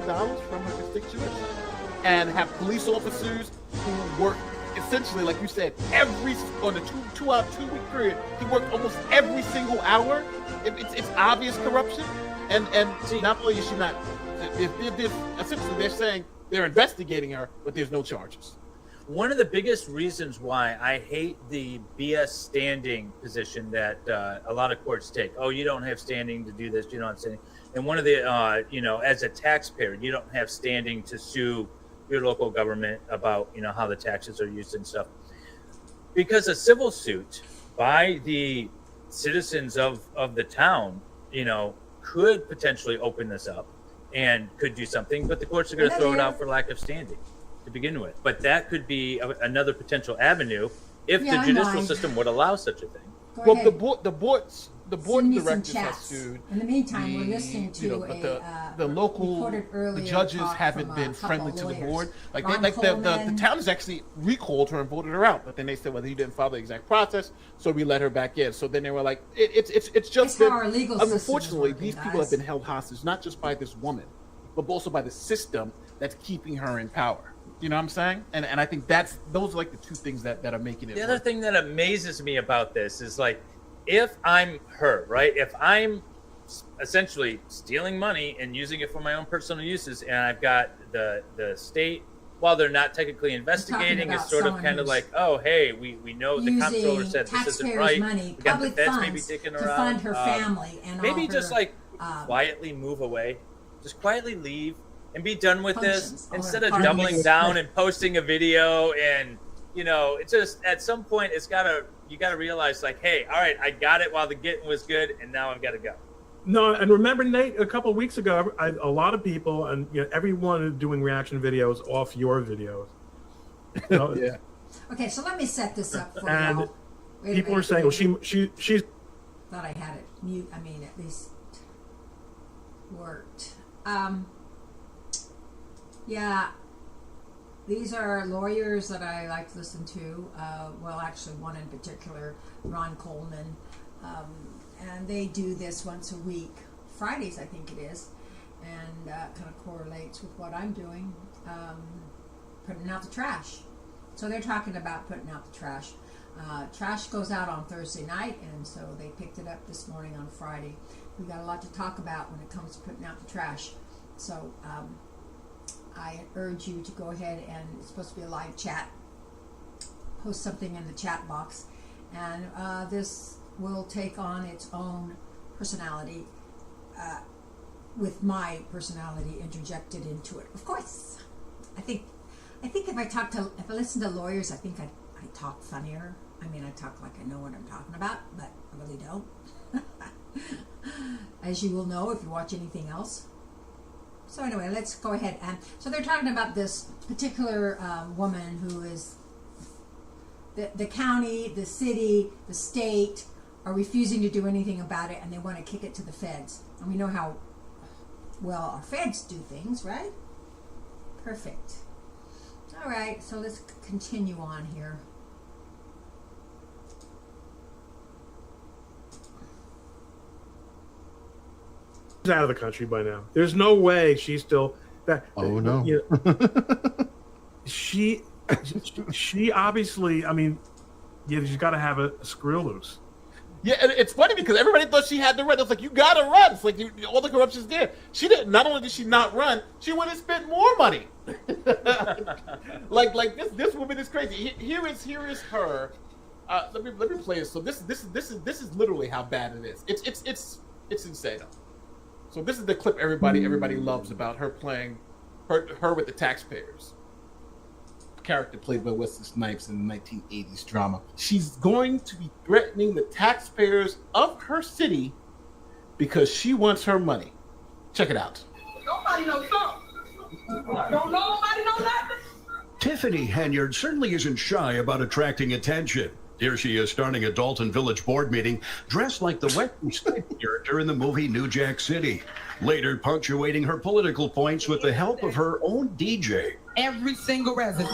dollars from her constituents, and have police officers who work essentially, like you said, on a two-week period, he worked almost every single hour. It's obvious corruption, and not only is she not, essentially they're saying they're investigating her, but there's no charges. One of the biggest reasons why I hate the BS standing position that a lot of courts take. Oh, you don't have standing to do this. You don't have standing. And one of the, as a taxpayer, you don't have standing to sue your local government about, how the taxes are used and stuff. Because a civil suit by the citizens of the town, could potentially open this up and could do something, but the courts are going to throw it out for lack of standing to begin with. But that could be another potential avenue if the judicial system would allow such a thing. Well, the board of directors has sued. In the meantime, we're listening to the judges haven't been friendly to the board. The town has actually recalled her and voted her out. But then they said, well, you didn't follow the exact process, so we let her back in. So then they were like, it's just how our legal system is unfortunately working, these people have been held hostage not just by this woman, but also by the system that's keeping her in power. You know what I'm saying? And I think those are like the two things that are making it The work. other thing that amazes me about this is, like, if I'm her, right? If I'm essentially stealing money and using it for my own personal uses, and I've got the state, while they're not technically investigating, it's sort of kind of like, oh, hey, we know the comptroller said this isn't right. Money, we got the feds funds maybe taking her to out. fund her family and maybe all her, just quietly move away, just quietly leave and be done with this instead of doubling down and posting a video. And it's just at some point you gotta realize, like, hey, all right, I got it while the getting was good, and now I've got to go. No, and remember, Nate, a couple of weeks ago, a lot of people and everyone is doing reaction videos off your videos. Yeah. Okay, so let me set this up for and y'all. People are saying, well, she's. Thought I had it mute. I mean, at least worked. Yeah. These are lawyers that I like to listen to. Well, actually, one in particular, Ron Coleman. And they do this once a week. Fridays, I think it is. And kind of correlates with what I'm doing. Putting out the trash. So they're talking about putting out the trash. Trash goes out on Thursday night, and so they picked it up this morning on Friday. We got a lot to talk about when it comes to putting out the trash. So I urge you to go ahead, and it's supposed to be a live chat. Post something in the chat box, and this will take on its own personality, with my personality interjected into it. Of course, I think if I listen to lawyers, I think I talk funnier. I mean, I talk like I know what I'm talking about, but I really don't. As you will know if you watch anything else. So anyway, let's go ahead. And so they're talking about this particular woman who is the county, the city, the state are refusing to do anything about it, and they want to kick it to the feds. And we know how well our feds do things, right? Perfect. All right, so let's continue on here. Out of the country by now. There's no way she's still that. Oh no. She obviously. I mean, she's got to have a screw loose. Yeah, and it's funny because everybody thought she had to run. It's like, you gotta run. It's like all the corruption's there. She didn't. Not only did she not run, she went and spent more money. like this woman is crazy. Here is her. Let me play this. So this is literally how bad it is. It's insane. So this is the clip everybody loves about her playing her with the taxpayers. Character played by Wesley Snipes in the 1980s drama. She's going to be threatening the taxpayers of her city because she wants her money. Check it out. Nobody knows something. Don't nobody know nothing. Tiffany Henyard certainly isn't shy about attracting attention. Here she is starting a Dalton Village board meeting dressed like the Wesley Snipes character in the movie New Jack City, later punctuating her political points with the help of her own DJ. Every single resident.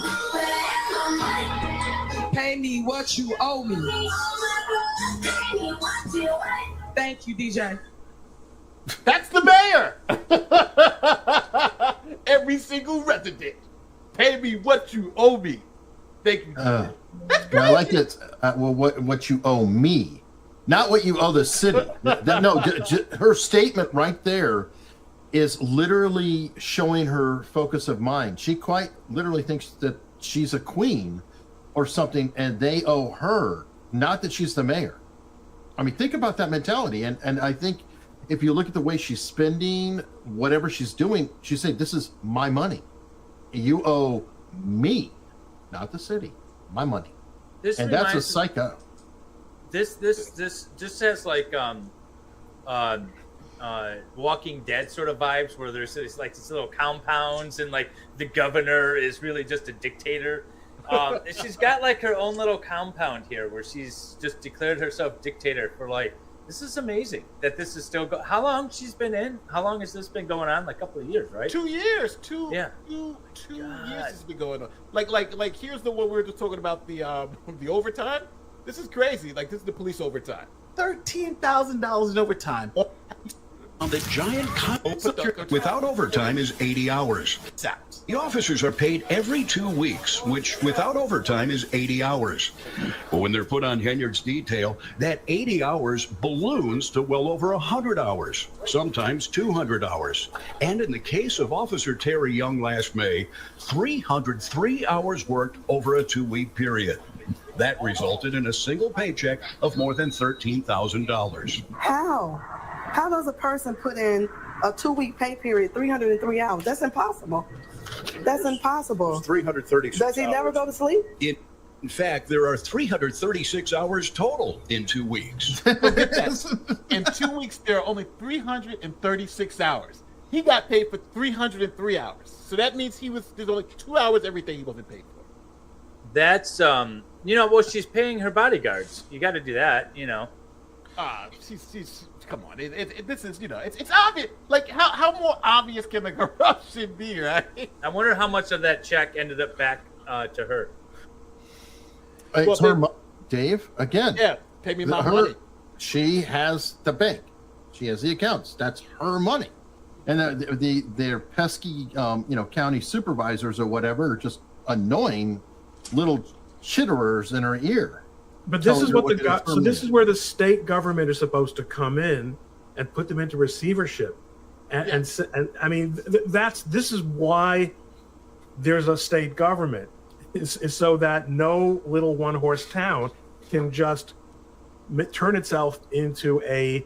Pay me what you owe me. Thank you, DJ. That's the mayor. every single resident. Pay me what you owe me. Thank you. That's crazy. I like it. Well, what you owe me, not what you owe the city. Her statement right there is literally showing her focus of mind. She quite literally thinks that she's a queen or something, and they owe her, not that she's the mayor. I mean, think about that mentality. And I think if you look at the way she's spending, whatever she's doing, she's saying, this is my money. You owe me, not the city, my money. And that's a psycho. This just has like Walking Dead sort of vibes, where there's like these little compounds, and like the governor is really just a dictator. She's got like her own little compound here where she's just declared herself dictator for life. This is amazing that this is still how long she's been in? How long has this been going on? Like a couple of years, right? 2 years. Two years has been going on. Like here's the one we were just talking about, the overtime. This is crazy. Like, this is the police overtime. $13,000 in overtime. On the giant without overtime is 80 hours. The officers are paid every 2 weeks, which without overtime is 80 hours. But when they're put on Henyard's detail, that 80 hours balloons to well over 100 hours, sometimes 200 hours. And in the case of Officer Terry Young last May, 303 hours worked over a 2-week period. That resulted in a single paycheck of more than $13,000. How does a person put in a 2-week pay period, 303 hours? That's impossible. That's impossible. 336 Does he never go to sleep? In fact, there are 336 hours total in 2 weeks. Forget that. In 2 weeks, there are only 336 hours. He got paid for 303 hours. So that means there's only 2 hours every day he wasn't paid for. That's well, she's paying her bodyguards. You got to do that, She's come on. This is, it's obvious. Like, how more obvious can the corruption be, right? I wonder how much of that check ended up back to her. It's her, Dave. Again, yeah, pay me my money. She has the bank. She has the accounts. That's her money. And their pesky, county supervisors or whatever are just annoying little chitterers in her ear. But this is what this is where the state government is supposed to come in and put them into receivership, and I mean this is why there's a state government, is so that no little one-horse town can just turn itself into a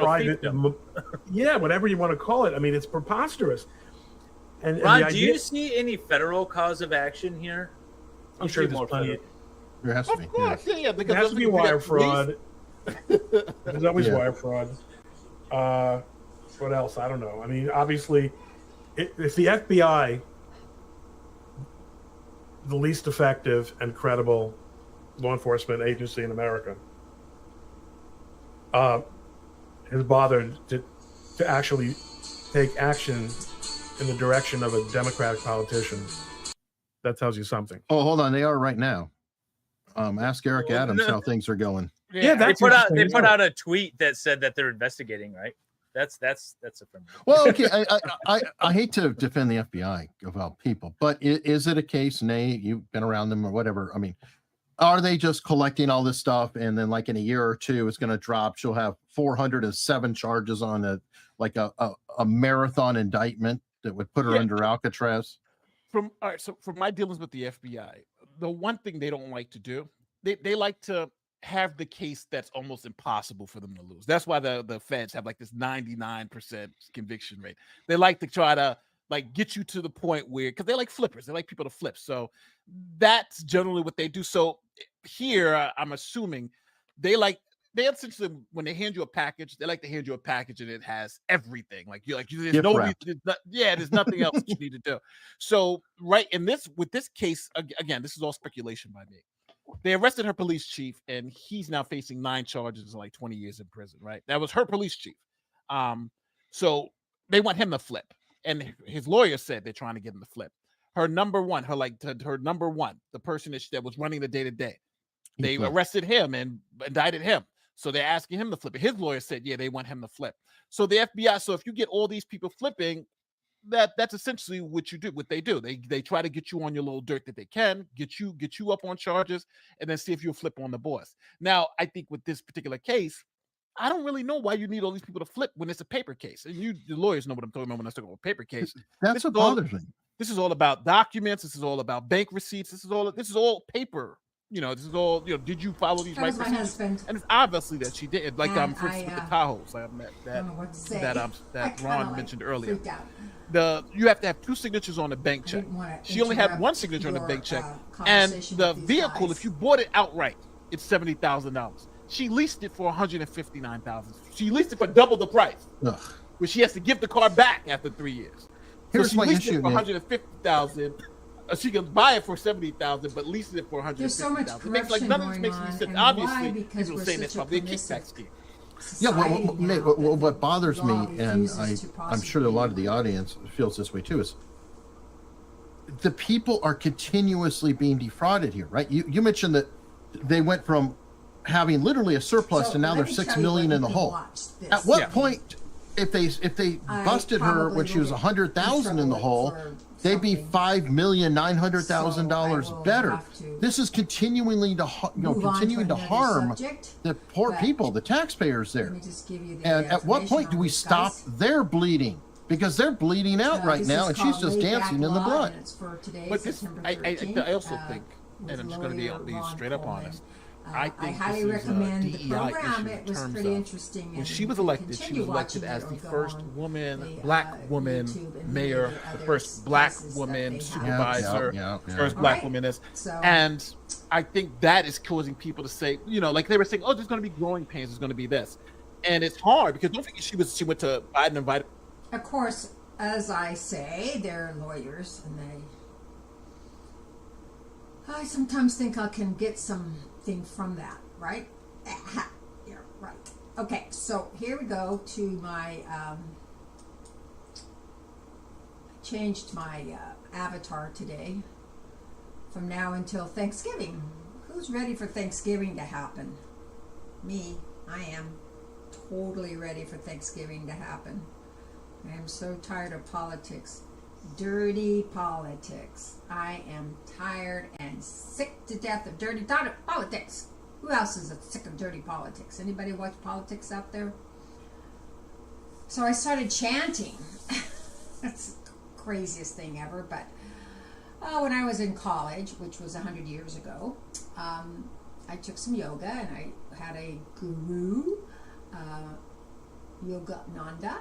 private, whatever you want to call it. I mean, it's preposterous. And Ron, do you see any federal cause of action here? I'm sure there's plenty. There has to be. Of course, yeah. Because there has to be wire fraud. There's always wire fraud. What else? I don't know. I mean, obviously, if the FBI, the least effective and credible law enforcement agency in America, has bothered to actually take action in the direction of a Democratic politician, that tells you something. Oh, hold on. They are right now. Ask Eric Adams how things are going. Yeah, they put out a tweet that said that they're investigating, right? That's a problem. Well, okay. I hate to defend the FBI of all people, but is it a case, Nate, you've been around them or whatever? I mean, are they just collecting all this stuff and then like in a year or two it's going to drop? She'll have 407 charges on a marathon indictment that would put her under Alcatraz. So from my dealings with the FBI, the one thing they don't like to do, they like to have the case that's almost impossible for them to lose. That's why the feds have like this 99% conviction rate. They like to try to like get you to the point where, because they like flippers, they like people to flip. So that's generally what they do. So here, I'm assuming they essentially, when they hand you a package, they like to hand you a package and it has everything. There's no reason, there's nothing else you need to do. So with this case, again, this is all speculation by me. They arrested her police chief, and he's now facing 9 charges and like 20 years in prison. Right, that was her police chief. So they want him to flip, and his lawyer said they're trying to get him to flip. Her number one, the person that was running the day-to-day, they arrested him and indicted him. So they're asking him to flip it. His lawyer said, yeah, they want him to flip. So the FBI, so if you get all these people flipping, that's essentially what you do, what they do. They try to get you on your little dirt that they can, get you up on charges, and then see if you'll flip on the boss. Now, I think with this particular case, I don't really know why you need all these people to flip when it's a paper case. And the lawyers know what I'm talking about when I talk about a paper case. That's what bothers me. This is all about documents. This is all about bank receipts. This is all paper. This is all, did you follow these right procedures? And it's obviously that she did. Like, for instance, with the Tahoes, that Ron mentioned earlier. You have to have 2 signatures on the bank check. She only had 1 signature on the bank check. And the vehicle, if you bought it outright, it's $70,000. She leased it for $159,000. She leased it for double the price, which she has to give the car back after 3 years. Here's my issue: $150,000. She can buy it for $70,000, but leases it for $150,000. There's so much corruption it makes like none of this makes any sense. Obviously, people saying it's probably a kickback scheme. Yeah, what bothers me, and I'm sure that a lot of the audience feels this way too, is the people are continuously being defrauded here, right? You mentioned that they went from having literally a surplus to now they're $6 million in the hole. At what point, if they busted her when she was $100,000 in the hole, they'd be $5,900,000 better. This is continuing to harm the poor people, the taxpayers there. And at what point do we stop their bleeding? Because they're bleeding out right now, and she's just dancing in the blood. But this, I also think, and I'm just going to be straight up honest. I think highly recommend the program. It was pretty interesting. When she was elected as the first woman, black woman mayor, the first black woman supervisor, first black woman is. And I think that is causing people to say, like they were saying, oh, there's going to be growing pains, there's going to be this. And it's hard because don't forget she went to Biden and Biden. Of course, as I say, they're lawyers, and I sometimes think I can get something from that, right? Yeah, right. Okay, so here we go to my changed my avatar today from now until Thanksgiving. Who's ready for Thanksgiving to happen? Me. I am totally ready for Thanksgiving to happen. I am so tired of politics. Dirty politics. I am tired and sick to death of dirty politics. Who else is sick of dirty politics? Anybody watch politics out there? So I started chanting. That's the craziest thing ever. But when I was in college, which was 100 years ago, I took some yoga, and I had a guru, Yogananda.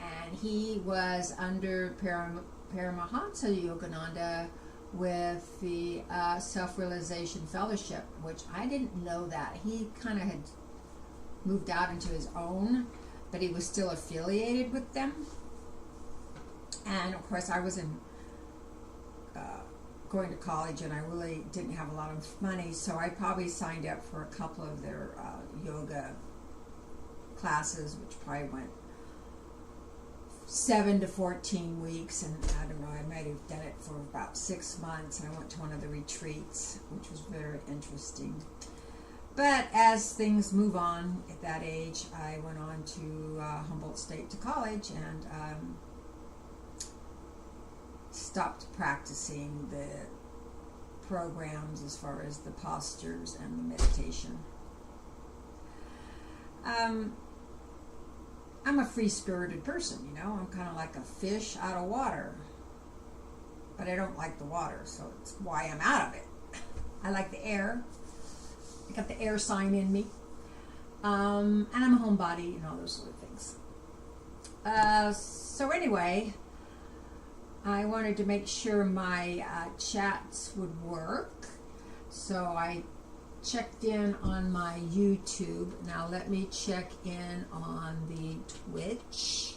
And he was under Paramahansa Yogananda with the Self-Realization Fellowship, which I didn't know that. He kind of had moved out into his own, but he was still affiliated with them. And of course, I was going to college, and I really didn't have a lot of money, so I probably signed up for a couple of their yoga classes, which probably went 7 to 14 weeks, and I don't know, I might have done it for about 6 months, and I went to one of the retreats, which was very interesting. But as things move on at that age, I went on to Humboldt State to college, and stopped practicing the programs as far as the postures and the meditation. I'm a free-spirited person, I'm kind of like a fish out of water. But I don't like the water, so it's why I'm out of it. I like the air. I got the air sign in me. And I'm a homebody and all those sort of things. So anyway, I wanted to make sure my chats would work. So I checked in on my YouTube. Now let me check in on the Twitch.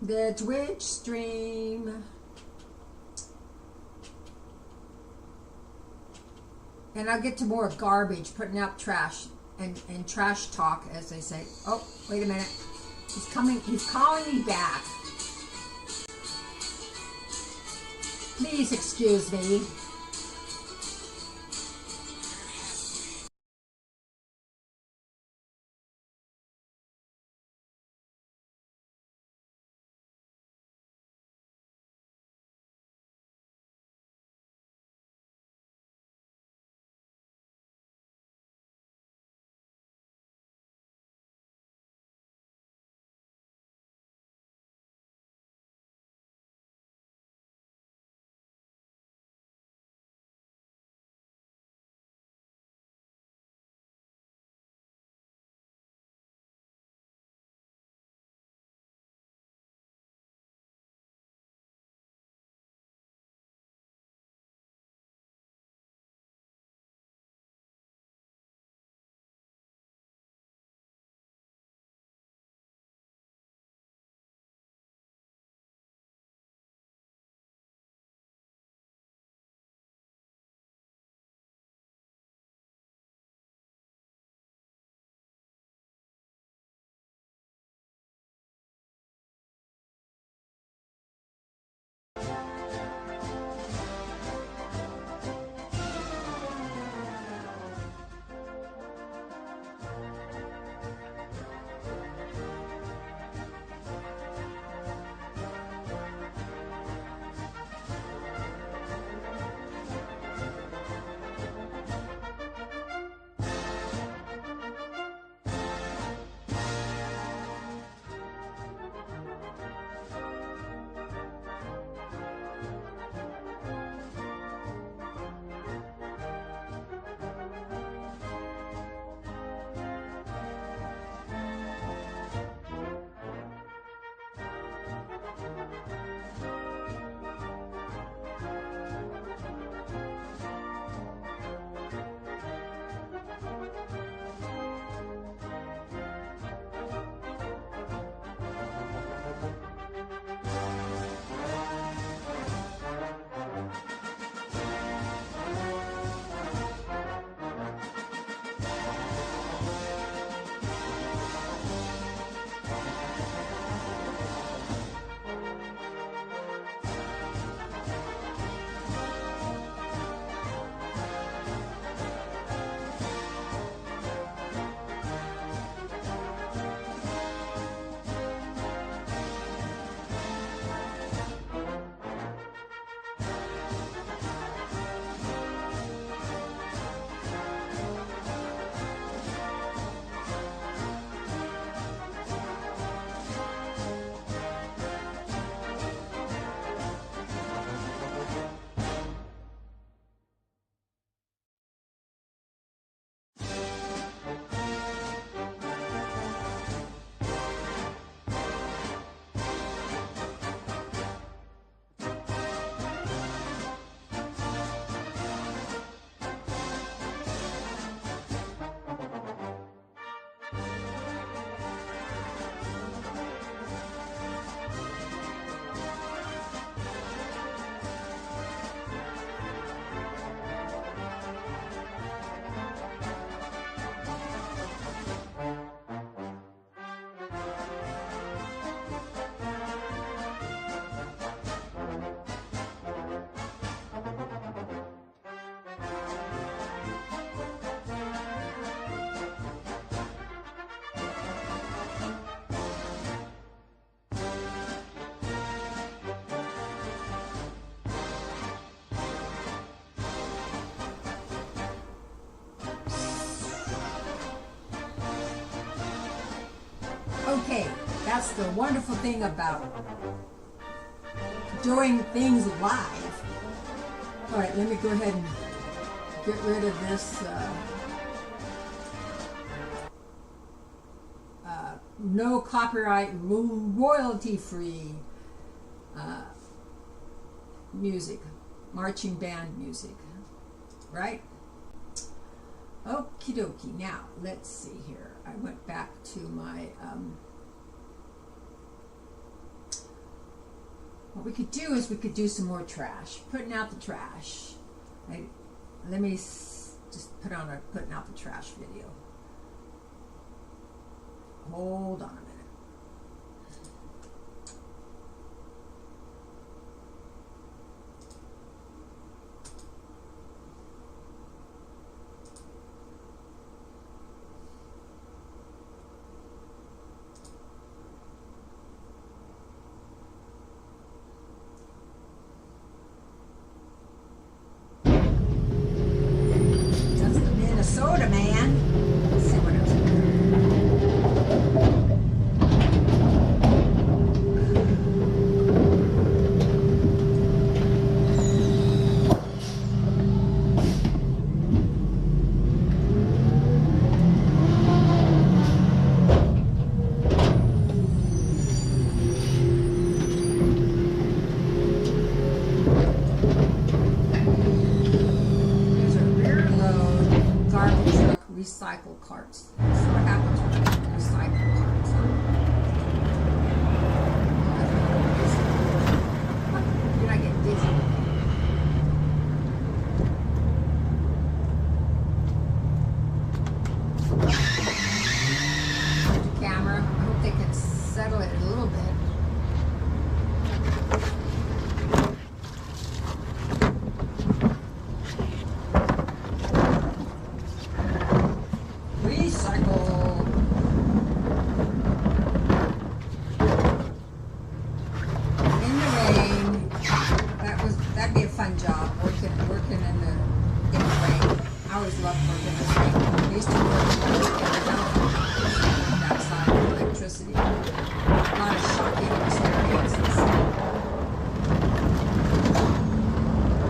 The Twitch stream. And I'll get to more garbage, putting out trash and trash talk, as they say. Oh, wait a minute. He's calling me back. Please excuse me. That's the wonderful thing about doing things live. All right, let me go ahead and get rid of this no copyright, royalty-free music, marching band music, right? Okie dokie. Now, let's see here. I went back to my, what we could do is we could do some more trash, putting out the trash. Let me just put on a putting out the trash video. Hold on a minute. That's the Minnesota man. Let's see what else we got. There's a rear load garbage truck recycle carts. That's what happens with recycle carts, huh? Did I get dizzy? Camera. I hope they can settle it a little bit. Recycle. In the rain. That'd be a fun job, working in the rain. I always loved working in the rain. I used to work outside with electricity. A lot of shocking experiences.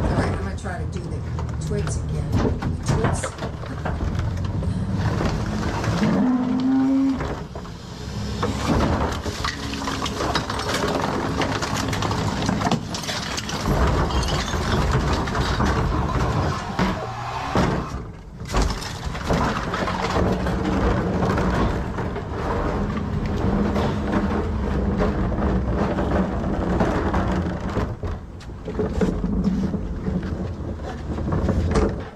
Alright, I'm gonna try to do the twigs again. Twigs.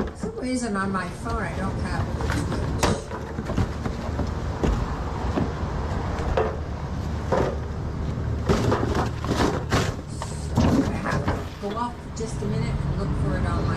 For some reason on my phone I don't have Twitch. So I'm gonna have to go off for just a minute and look for it on my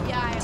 Yeah,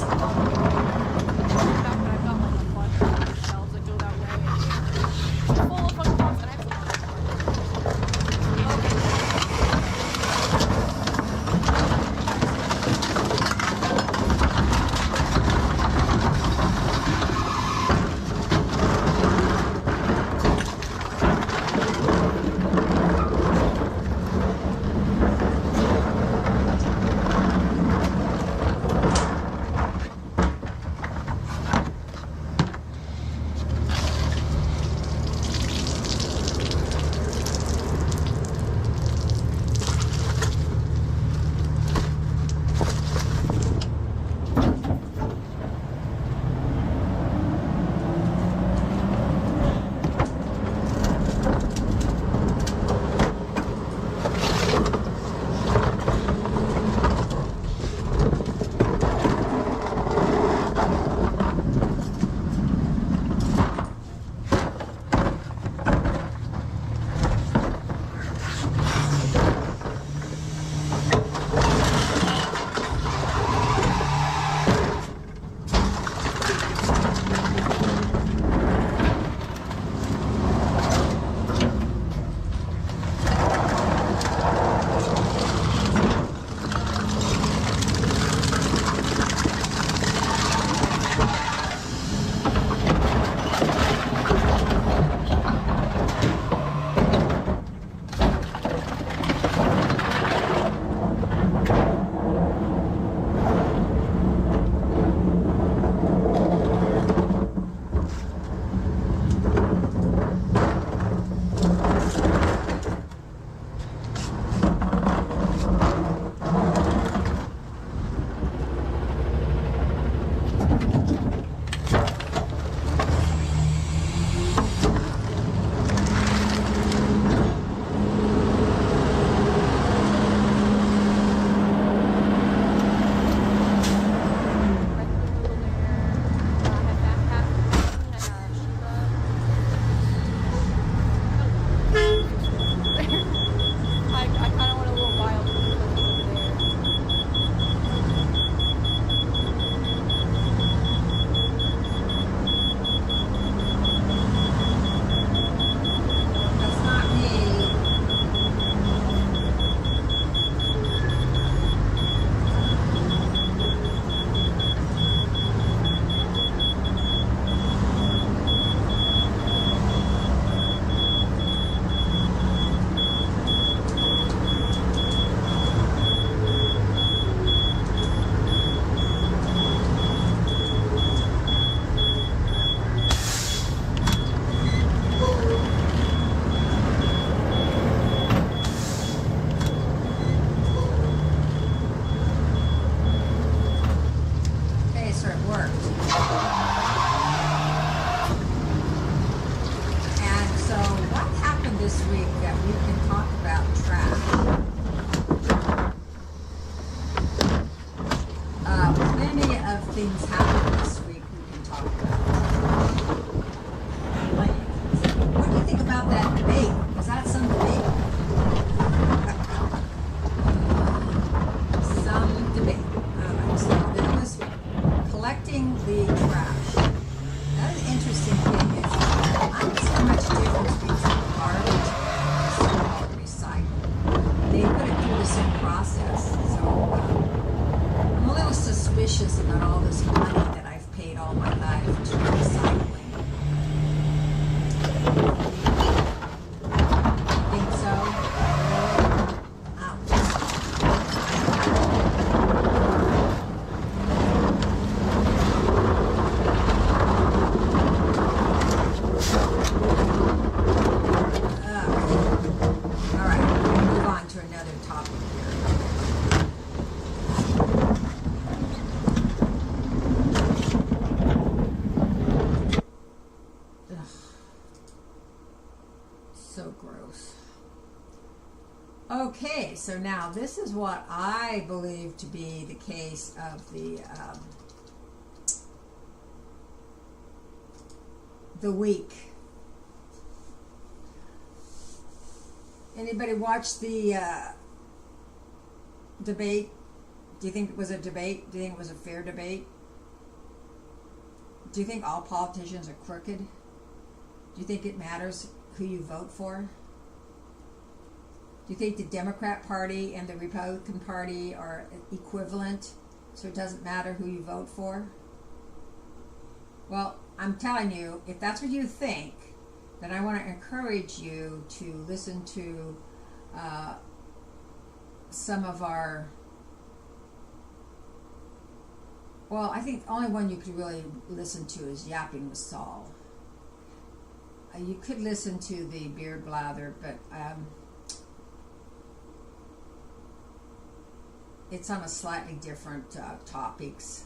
I'm a little suspicious about all this money that I've paid all my life to recycling. Think so? Ouch. All right, we'll move on to another topic here. Ugh. So gross. Okay, so now this is what I believe to be the case of the week. Anybody watch the debate? Do you think it was a debate? Do you think it was a fair debate? Do you think all politicians are crooked? Do you think it matters who you vote for? Do you think the Democrat Party and the Republican Party are equivalent, so it doesn't matter who you vote for? Well, I'm telling you, if that's what you think, then I want to encourage you to listen to some of our... Well, I think the only one you could really listen to is Yapping with Saul. You could listen to the Beard Blather, but it's on a slightly different topics.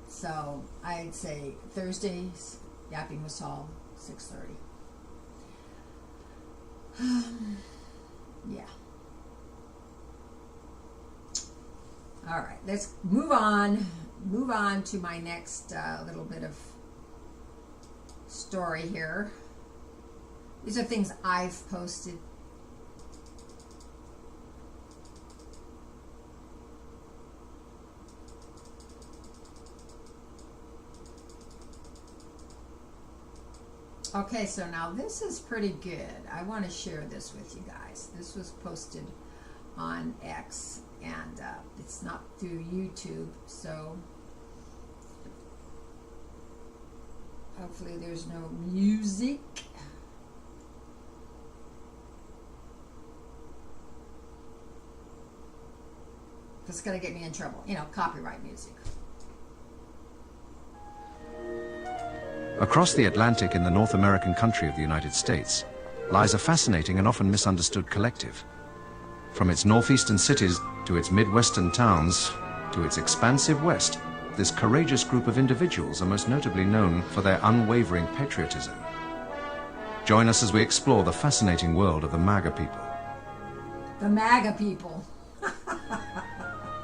So I'd say Thursdays, Yapping with Saul, 6:30. Yeah. All right, let's move on. Move on to my next little bit of story here. These are things I've posted. Okay, so now this is pretty good. I want to share this with you guys. This was posted on X, and it's not through YouTube, so hopefully there's no music. It's going to get me in trouble, you know, copyright music. Across the Atlantic in the North American country of the United States lies a fascinating and often misunderstood collective. From its northeastern cities to its midwestern towns to its expansive west, this courageous group of individuals are most notably known for their unwavering patriotism. Join us as we explore the fascinating world of the MAGA people. The MAGA people.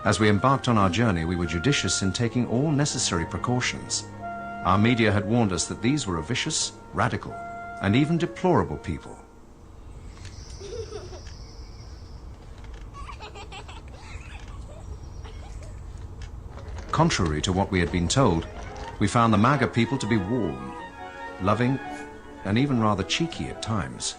As we embarked on our journey, we were judicious in taking all necessary precautions. Our media had warned us that these were a vicious, radical, and even deplorable people. Contrary to what we had been told, we found the MAGA people to be warm, loving, and even rather cheeky at times.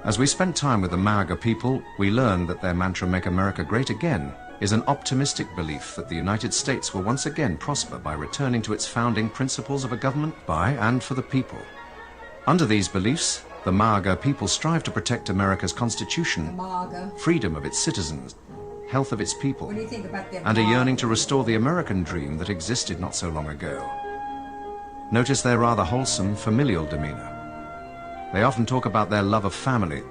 As we spent time with the MAGA people, we learned that their mantra, "Make America Great Again," is an optimistic belief that the United States will once again prosper by returning to its founding principles of a government by and for the people. Under these beliefs, the MAGA people strive to protect America's Constitution, freedom of its citizens, health of its people, What do you think about them? and a yearning to restore the American dream that existed not so long ago. Notice their rather wholesome, familial demeanor. They often talk about their love of family,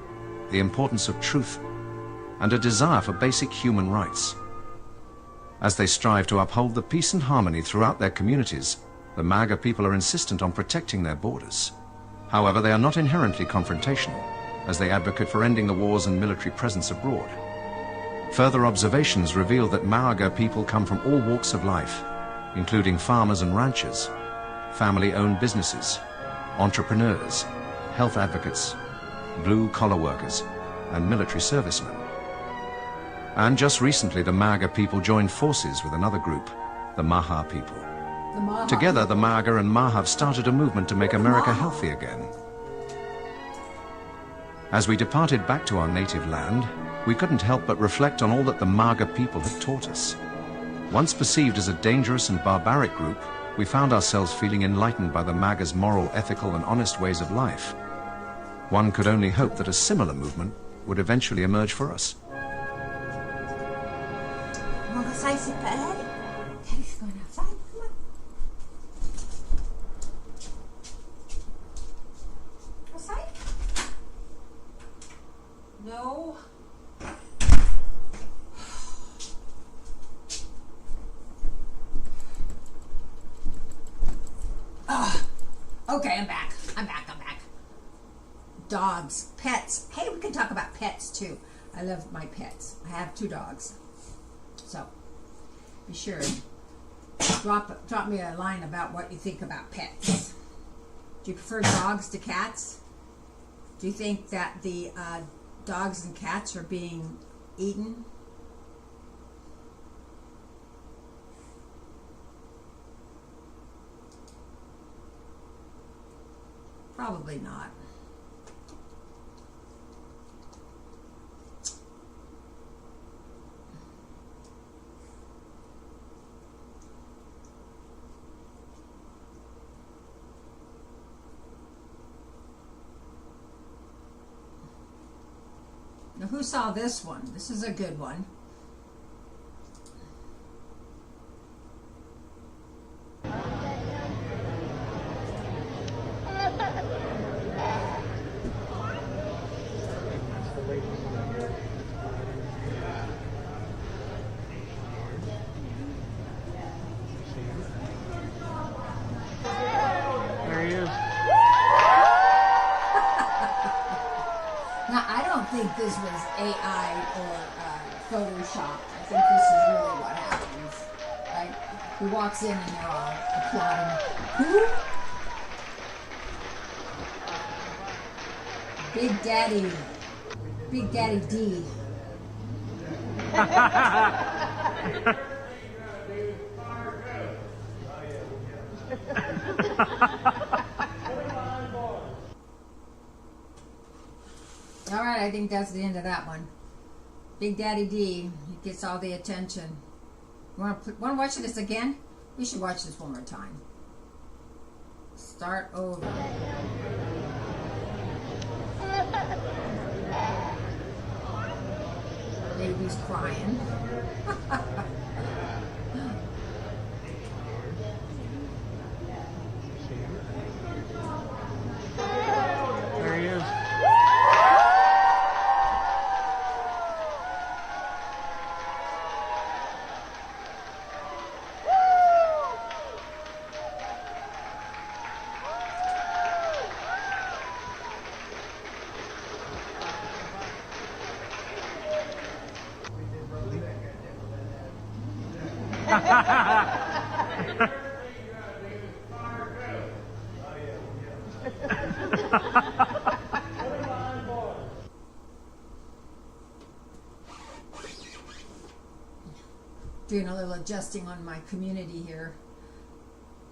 the importance of truth, and a desire for basic human rights. As they strive to uphold the peace and harmony throughout their communities, the MAGA people are insistent on protecting their borders. However, they are not inherently confrontational, as they advocate for ending the wars and military presence abroad. Further observations reveal that MAGA people come from all walks of life, including farmers and ranchers, family-owned businesses, entrepreneurs, health advocates, blue-collar workers, and military servicemen. And just recently, the MAGA people joined forces with another group, the Maha people. Together, the MAGA and Maha have started a movement to make America healthy again. As we departed back to our native land, we couldn't help but reflect on all that the Maga people had taught us. Once perceived as a dangerous and barbaric group, we found ourselves feeling enlightened by the Maga's moral, ethical, and honest ways of life. One could only hope that a similar movement would eventually emerge for us. Mga size pa. He's going outside. Come on. Outside? No. Okay, I'm back. I'm back. Dogs, pets. Hey, we can talk about pets too. I love my pets. I have 2 dogs. So, be sure drop me a line about what you think about pets. Do you prefer dogs to cats? Do you think that the dogs and cats are being eaten? Probably not. Now, who saw this one? This is a good one. There he is. Now, I don't think this was AI or Photoshop. I think this is really what happens. Right? He walks in and they're all applauding. Who? Big Daddy. Big Daddy D. All right, I think that's the end of that one. Big Daddy D, he gets all the attention. Want to watch this again? We should watch this one more time. Start over. Baby's crying. There he is. Doing a little adjusting on my community here.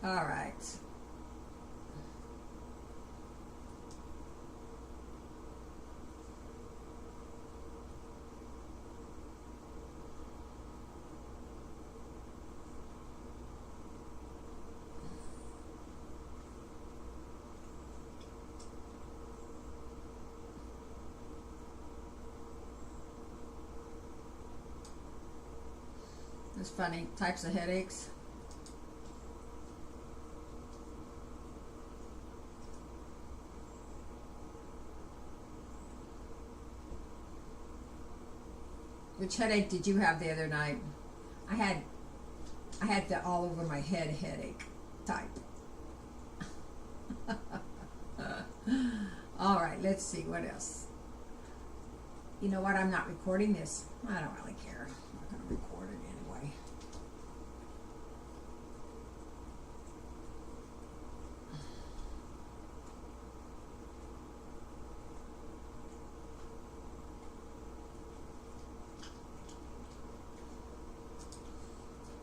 All right. There's funny types of headaches. Which headache did you have the other night? I had the all over my head headache type. All right, let's see what else. You know what? I'm not recording this. I don't really care. I'm not going to record it anyway.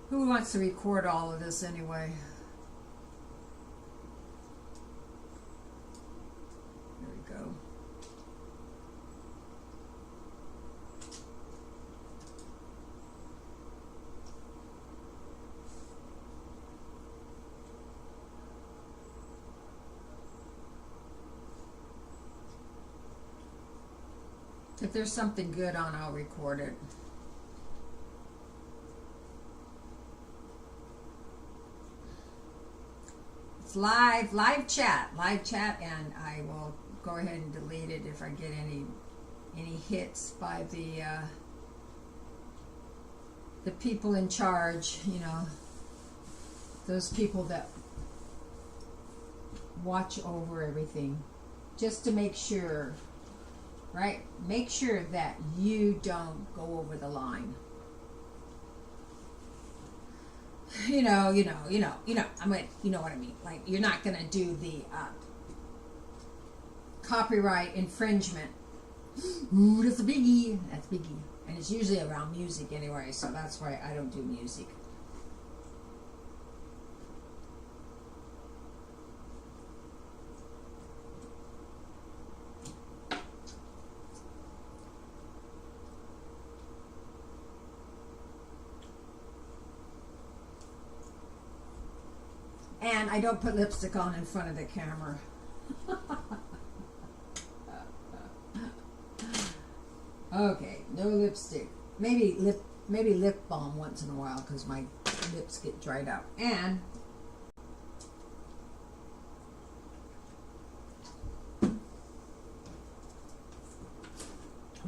Who wants to record all of this anyway? There we go. If there's something good on, I'll record it. It's live chat, and I will go ahead and delete it if I get any hits by the people in charge, you know, those people that watch over everything, just to make sure, right? Make sure that you don't go over the line. You know. I mean, you know what I mean. Like, you're not gonna do the copyright infringement. Ooh, that's a biggie. That's a biggie. And it's usually around music anyway, so that's why I don't do music. And I don't put lipstick on in front of the camera. Okay, no lipstick. Maybe lip balm once in a while because my lips get dried out. And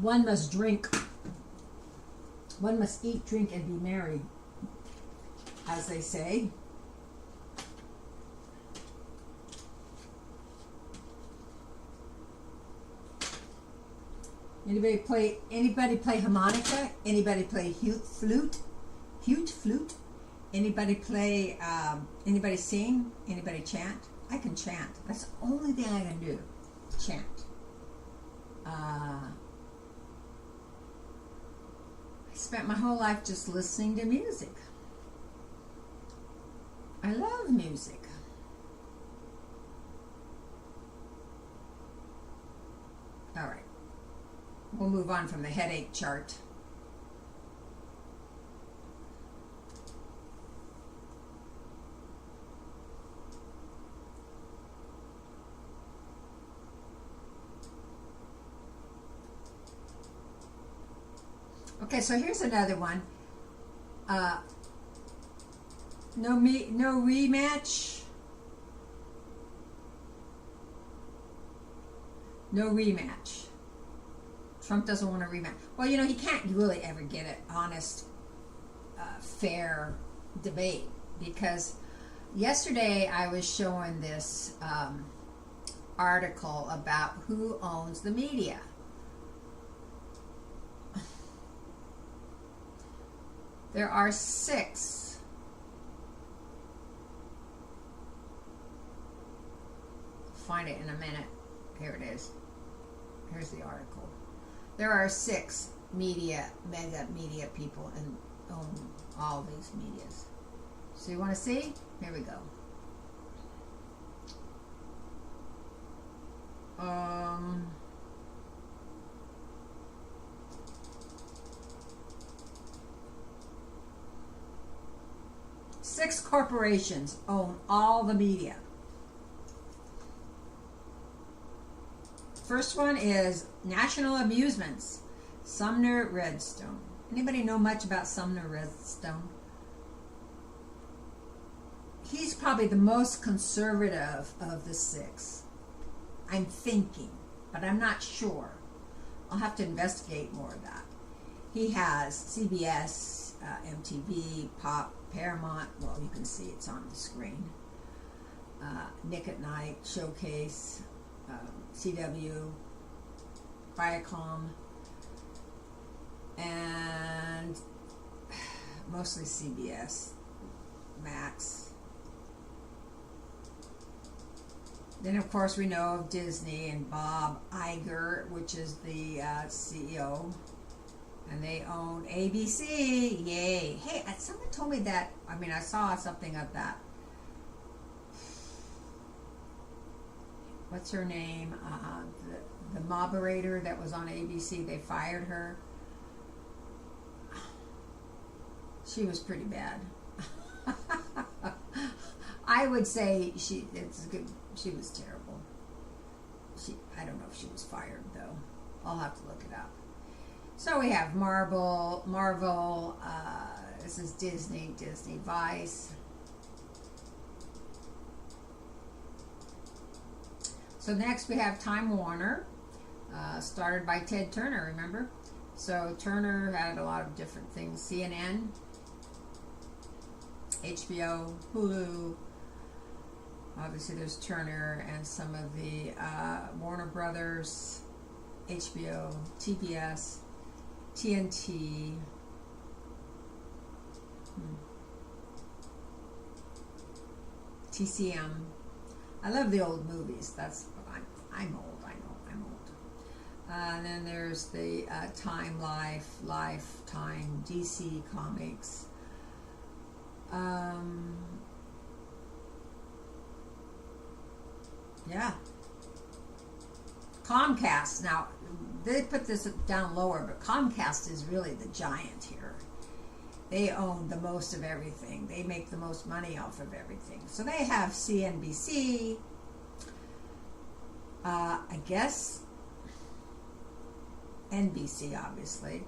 one must drink. One must eat, drink, and be merry, as they say. Anybody play harmonica? Anybody play flute? Anybody play, anybody sing? Anybody chant? I can chant. That's the only thing I can do. Chant. I spent my whole life just listening to music. I love music. All right. We'll move on from the headache chart. Okay, so here's another one. No rematch. No rematch. Trump doesn't want a rematch. Well, you know, he can't really ever get an honest, fair debate, because yesterday I was showing this article about who owns the media. There are 6. Find it in a minute. Here it is. Here's the article. There are 6 mega media people and own all these medias. So you want to see? Here we go. Six corporations own all the media. First one is National Amusements, Sumner Redstone. Anybody know much about Sumner Redstone? He's probably the most conservative of the 6. I'm thinking, but I'm not sure. I'll have to investigate more of that. He has CBS, MTV, Pop, Paramount. Well, you can see it's on the screen. Nick at Night, Showcase, CW, Viacom, and mostly CBS, Max. Then, of course, we know of Disney and Bob Iger, which is the CEO, and they own ABC. Yay! Hey, someone told me that. I mean, I saw something of that. What's her name? The moderator that was on ABC, they fired her. She was pretty bad. I would say she was terrible. I don't know if she was fired though. I'll have to look it up. So we have Marvel, this is Disney Vice. So next we have Time Warner, started by Ted Turner, remember? So Turner had a lot of different things, CNN, HBO, Hulu, obviously there's Turner and some of the Warner Brothers, HBO, TBS, TNT, TCM. I love the old movies. I'm old. I know I'm old. And then there's the Time Life, Lifetime, DC Comics. Yeah. Comcast. Now, they put this down lower, but Comcast is really the giant here. They own the most of everything. They make the most money off of everything. So they have CNBC, I guess NBC, obviously,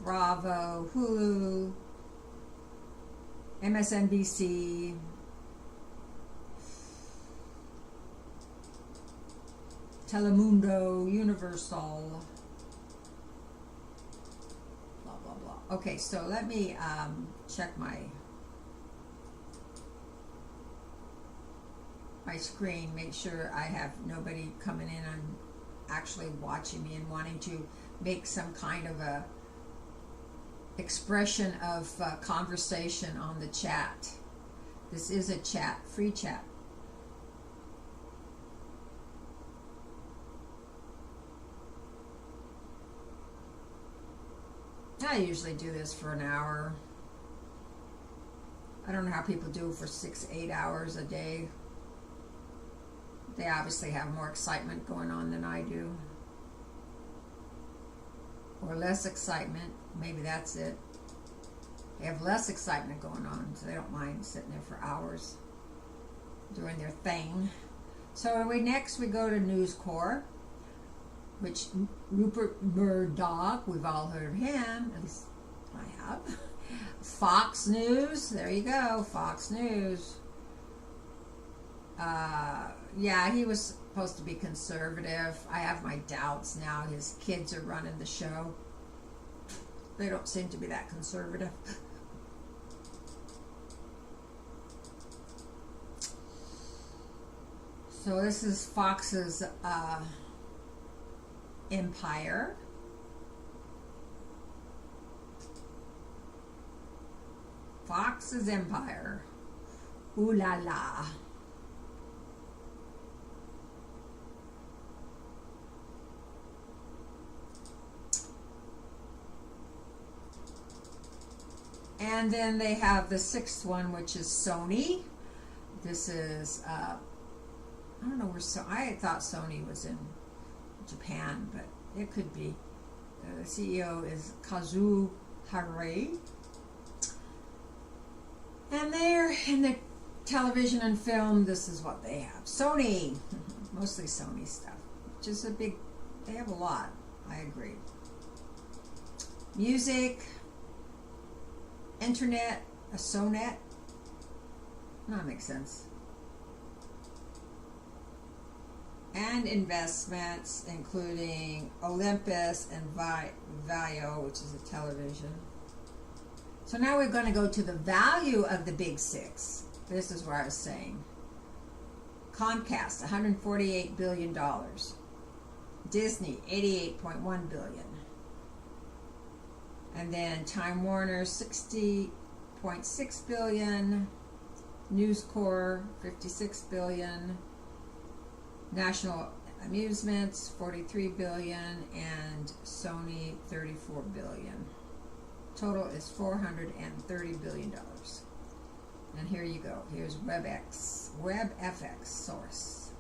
Bravo, Hulu, MSNBC, Telemundo, Universal, blah, blah, blah. Okay, so let me check my screen, make sure I have nobody coming in and actually watching me and wanting to make some kind of a expression of conversation on the chat. This is a chat, free chat. I usually do this for an hour. I don't know how people do it for 6-8 hours a day. They obviously have more excitement going on than I do. Or less excitement. Maybe that's it. They have less excitement going on, so they don't mind sitting there for hours doing their thing. So next we go to News Corps, which Rupert Murdoch, we've all heard of him, at least I have. Fox News, there you go, Fox News. Yeah, he was supposed to be conservative. I have my doubts now. His kids are running the show. They don't seem to be that conservative. So this is Fox's empire. Fox's empire. Ooh la la. And then they have the sixth one, which is Sony. This is, I don't know where, I thought Sony was in Japan, but it could be. The CEO is Kazuo Harei. And they're in the television and film, this is what they have. Sony, mostly Sony stuff, which is a big, they have a lot, I agree. Music, internet, a Sonet, that makes sense. And investments, including Olympus and Vio, which is a television. So now we're going to go to the value of the big six. This is where I was saying. Comcast, $148 billion. Disney, $88.1 billion. And then Time Warner, $60.6 billion. News Corps, $56 billion. National Amusements, $43 billion. And Sony, $34 billion. Total is $430 billion. And here you go. Here's WebFX source.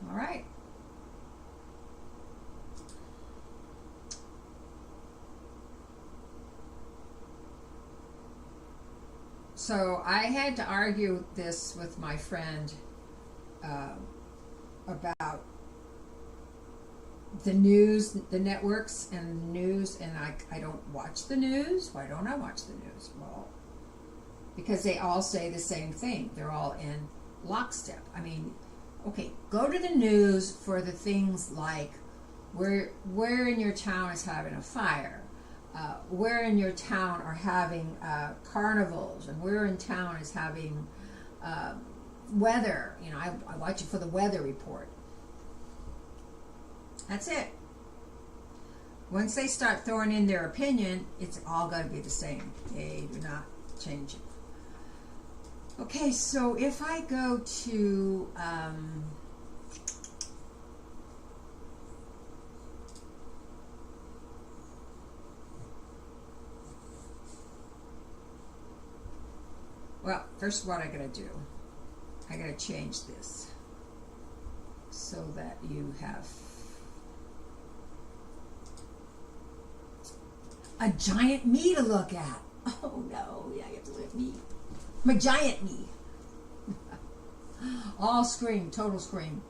All right. So I had to argue this with my friend about the news, the networks and news, and I don't watch the news. Why don't I watch the news? Well, because they all say the same thing. They're all in lockstep. I mean, okay, go to the news for the things like where in your town is having a fire, where in your town are having carnivals, and where in town is having weather. You know, I watch it for the weather report. That's it. Once they start throwing in their opinion, it's all got to be the same. They do not change it. Okay, so if I go to well, first what I gotta do, I gotta change this so that you have a giant me to look at. Oh no, yeah, you have to look at me. My giant me. All scream, total scream.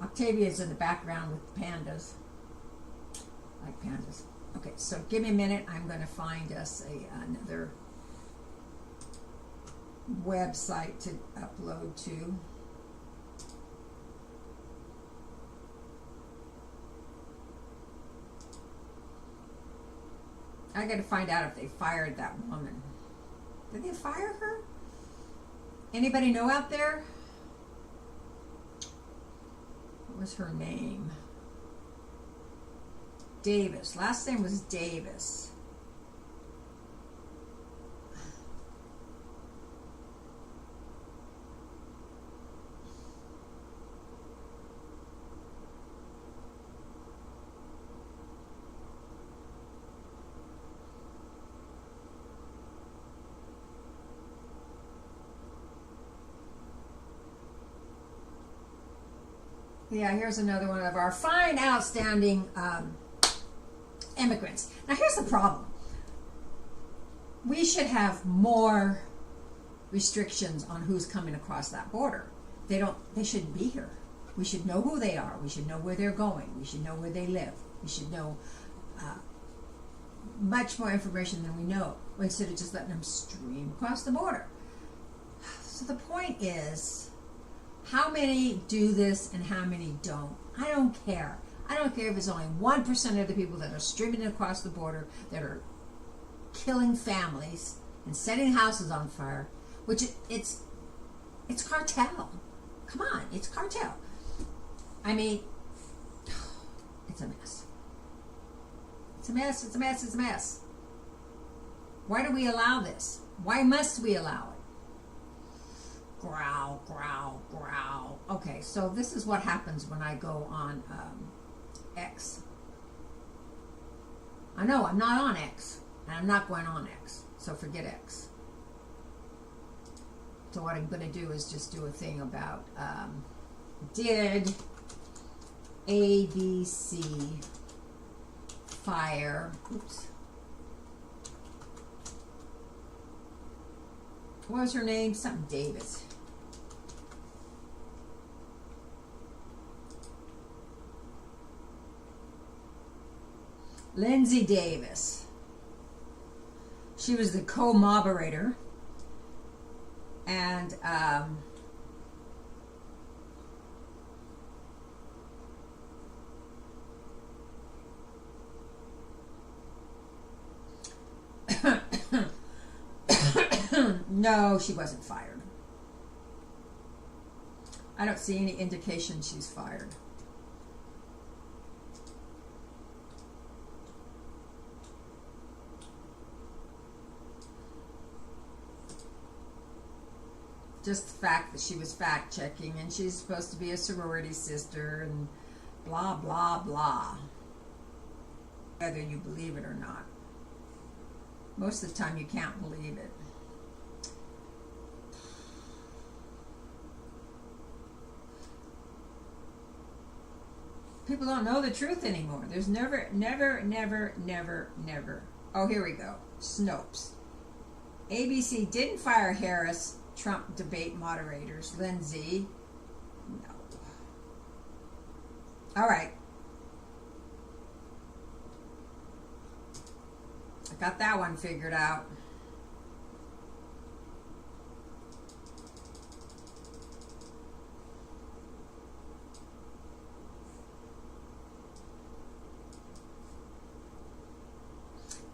Octavia's in the background with the pandas. Like pandas. Okay, so give me a minute. I'm going to find us another website to upload to. I got to find out if they fired that woman. Did they fire her? Anybody know out there? What was her name? Davis. Last name was Davis. Yeah, here's another one of our fine, outstanding immigrants. Now, here's the problem. We should have more restrictions on who's coming across that border. They shouldn't be here. We should know who they are. We should know where they're going. We should know where they live. We should know much more information than we know, instead of just letting them stream across the border. So the point is, how many do this and how many don't? I don't care. I don't care if it's only 1% of the people that are streaming across the border that are killing families and setting houses on fire, which it's cartel. Come on, it's cartel. I mean, it's a mess. It's a mess, it's a mess, it's a mess. Why do we allow this? Why must we allow it? Growl, growl, growl. Okay, so this is what happens when I go on X. I know I'm not on X, and I'm not going on X, so forget X. So what I'm going to do is just do a thing about did ABC fire, oops. What was her name? Something Davis. Lindsay Davis. She was the co-moderator, and no, she wasn't fired. I don't see any indication she's fired. Just the fact that she was fact-checking and she's supposed to be a sorority sister and blah, blah, blah. Whether you believe it or not. Most of the time you can't believe it. People don't know the truth anymore. There's never. Oh, here we go. Snopes. ABC didn't fire Harris. Trump debate moderators. Lindsay. No. All right. got that one figured out.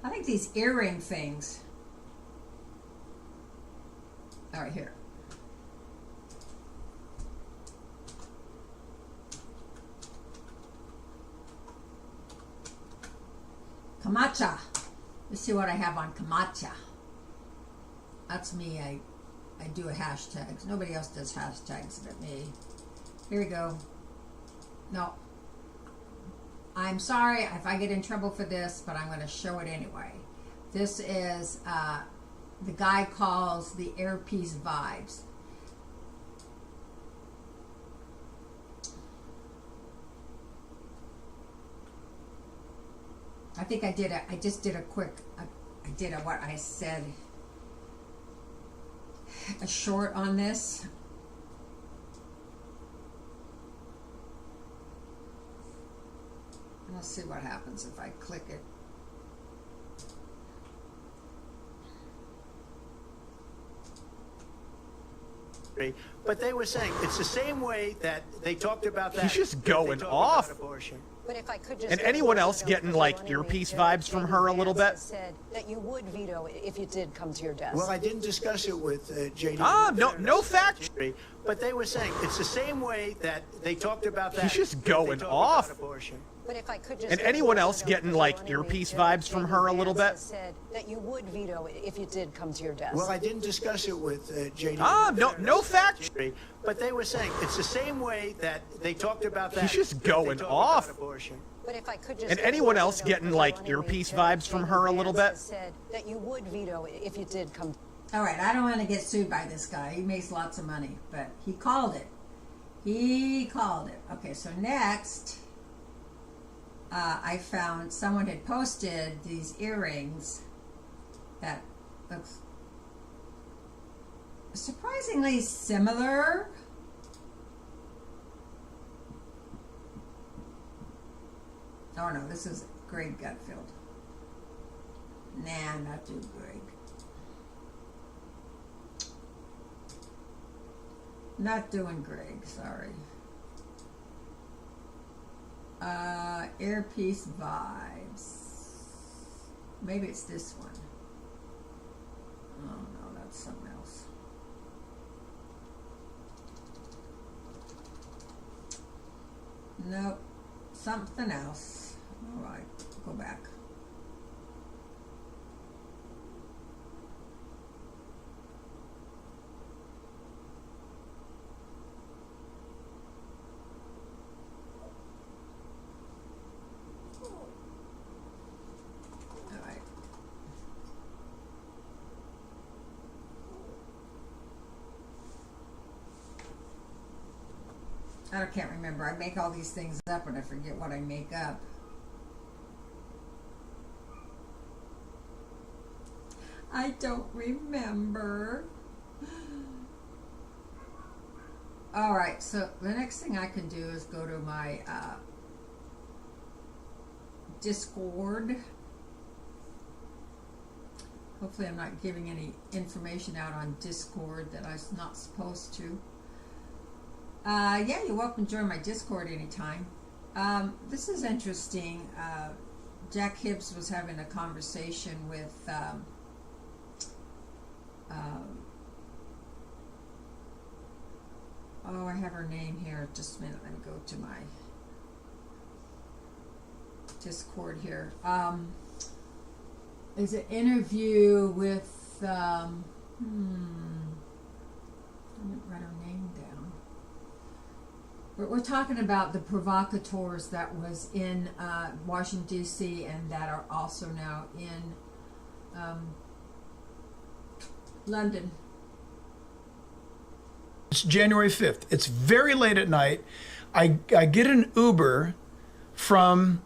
I think these earring things. All right, here. Kamacha. Let's see what I have on Kamacha. That's me. I do a hashtags. Nobody else does hashtags but me. Here we go. No. I'm sorry if I get in trouble for this, but I'm going to show it anyway. This is, the guy calls the Earpiece Vibes. I think I just did a quick, what I said, a short on this. Let's see what happens if I click it. But they were saying it's the same way that they talked about that. He's just going off. But if I could just And anyone else getting like earpiece vibes from her a little bit? Said that you would veto it if it did come to your desk. Well, I didn't discuss it with JD. No fact. But they were saying it's the same way that they talked about that. He's just going off. But if I could just And anyone else getting like earpiece vibes from her a little bit? Said that you would veto it if it did come to your desk. Well, I didn't discuss it with JD. No fact. But they were saying it's the same way that they talked about that. He's just going off. But if I could just And anyone else getting like earpiece vibes from her a little bit? Said that you would veto it if it did come. All right, I don't want to get sued by this guy. He makes lots of money, but he called it. He called it. Okay, so next, I found someone had posted these earrings that looks surprisingly similar. Oh no, this is Greg Gutfield. Nah, not too Greg. Not doing Greg, sorry. Earpiece Vibes. Maybe it's this one. Oh no, that's something else. Nope, something else. All right, go back. I can't remember. I make all these things up and I forget what I make up. I don't remember. All right, so the next thing I can do is go to my Discord. Hopefully I'm not giving any information out on Discord that I'm not supposed to. Yeah, you're welcome to join my Discord anytime. This is interesting. Jack Hibbs was having a conversation with oh, I have her name here. Just a minute. Let me go to my Discord here. There's an interview with I didn't write her name down. But we're talking about the provocateurs that was in Washington, D.C. and that are also now in London. It's January 5th. It's very late at night. I get an Uber from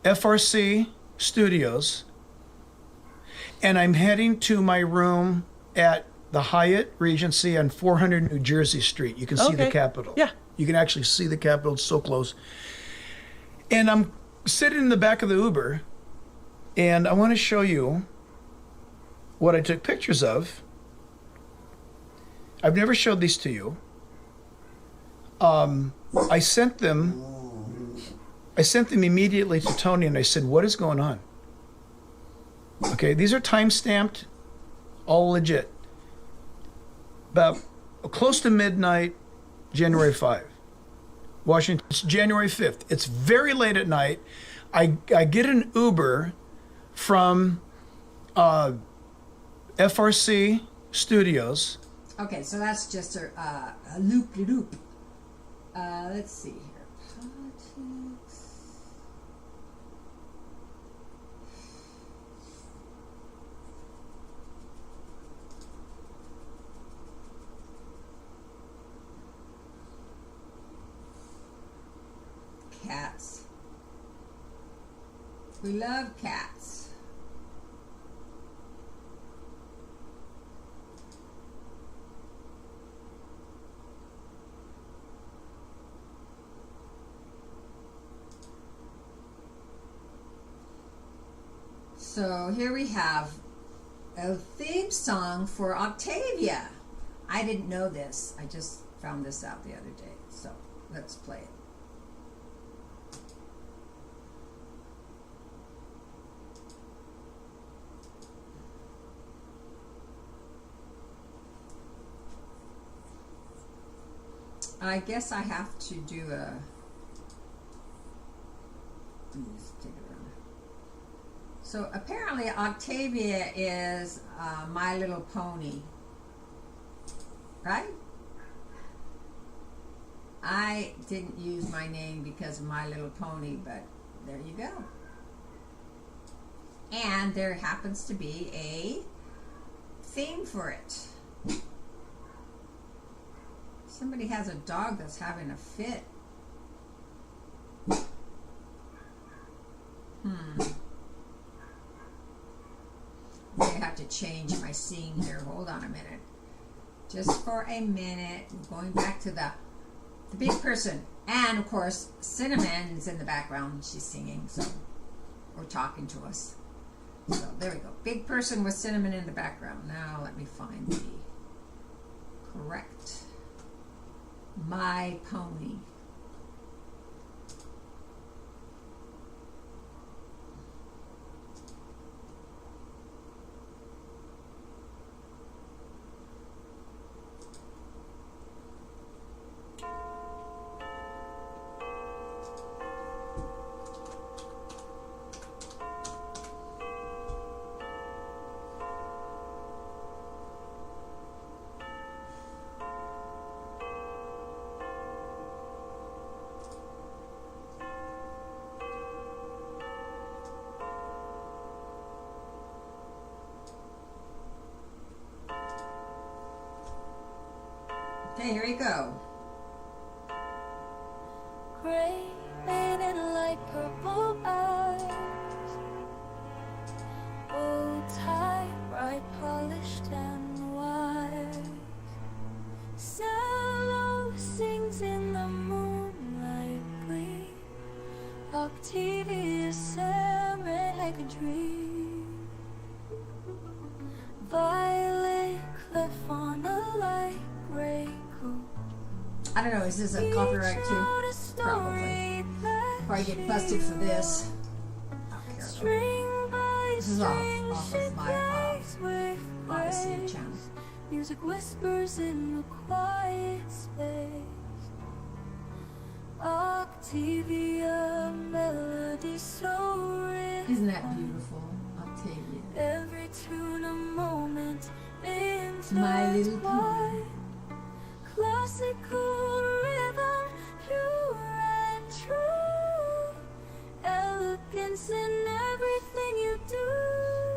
FRC Studios, and I'm heading to my room at the Hyatt Regency on 400 New Jersey Street. You can see the Capitol. Yeah. You can actually see the Capitol. It's so close. And I'm sitting in the back of the Uber, And I want to show you what I took pictures of. I've never showed these to you. I sent them immediately to Tony, and I said, what is going on? Okay, these are time-stamped, all legit. About close to midnight, January 5. Washington, it's January 5th. It's very late at night. I get an Uber from FRC Studios. Okay, so that's just a loop-de-loop. Let's see here. Politics. Cats. We love cats. So here we have a theme song for Octavia. I didn't know this. I just found this out the other day. So let's play it. I guess I have to do a... Let me just take it around. So apparently Octavia is My Little Pony, right? I didn't use my name because of My Little Pony, but there you go. And there happens to be a theme for it. Somebody has a dog that's having a fit. I have to change my scene here. Hold on a minute. Just for a minute. Going back to the big person. And, of course, Cinnamon's in the background. She's singing, so, or talking to us. So, there we go. Big person with Cinnamon in the background. Now, let me find the correct My Pony. Okay, here you go. Gray mane and light purple eyes, bow tie, bright polished and wise. Cello sings in the moonlight gleam. Octavia sang like a dream. Violet cliff on a light gray. I don't know, is this a copyright too? Probably. Probably get busted for this. I don't care. This is off of my Odyssey channel. Music whispers in the quiet space. Octavia, melody so rich. Isn't that beautiful, Octavia? Every tune a moment in My Little Pony. Classical rhythm, pure and true. Elegance in everything you do.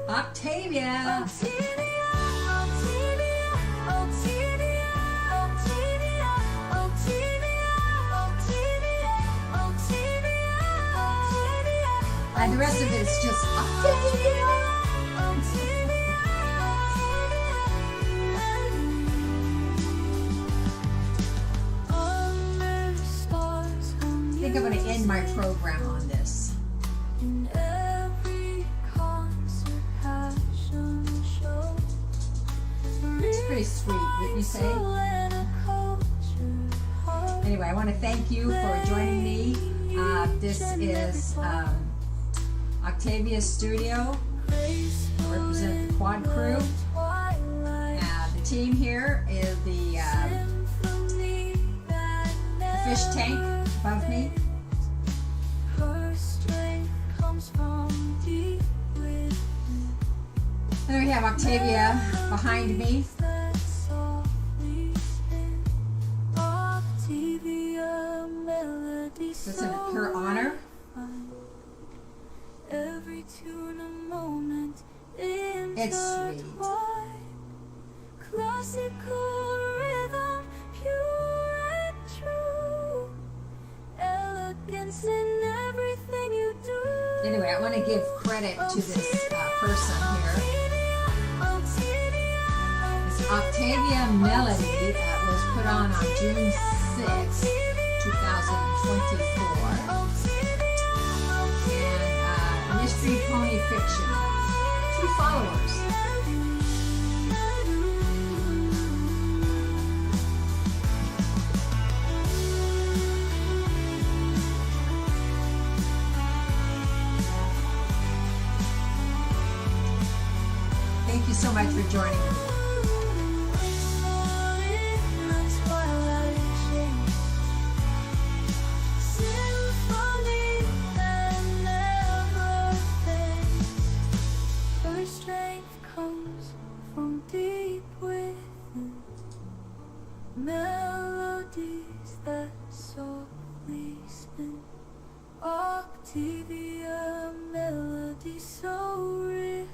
Octavia! Octavia, Octavia, Octavia, Octavia, Octavia, Octavia, Octavia, Octavia. And the rest of it is just Octavia. I think I'm going to end my program on this. In every corner very sweet, wouldn't you say? Anyway, I want to thank you for joining me. This is Octavia's studio. I represent the quad crew. The team here is the fish tank above me. Then we have Octavia behind me. That's in her honor. It's sweet. Classical rhythm, pure and true. Elegance in everything you do. Anyway, I want to give credit to this person here. This Octavia Melody was put on June 6, 2024. And Mystery Pony Fiction. 2 followers. Thank you so much for joining me. Melodies that softly spin. Octavia, melody so rich.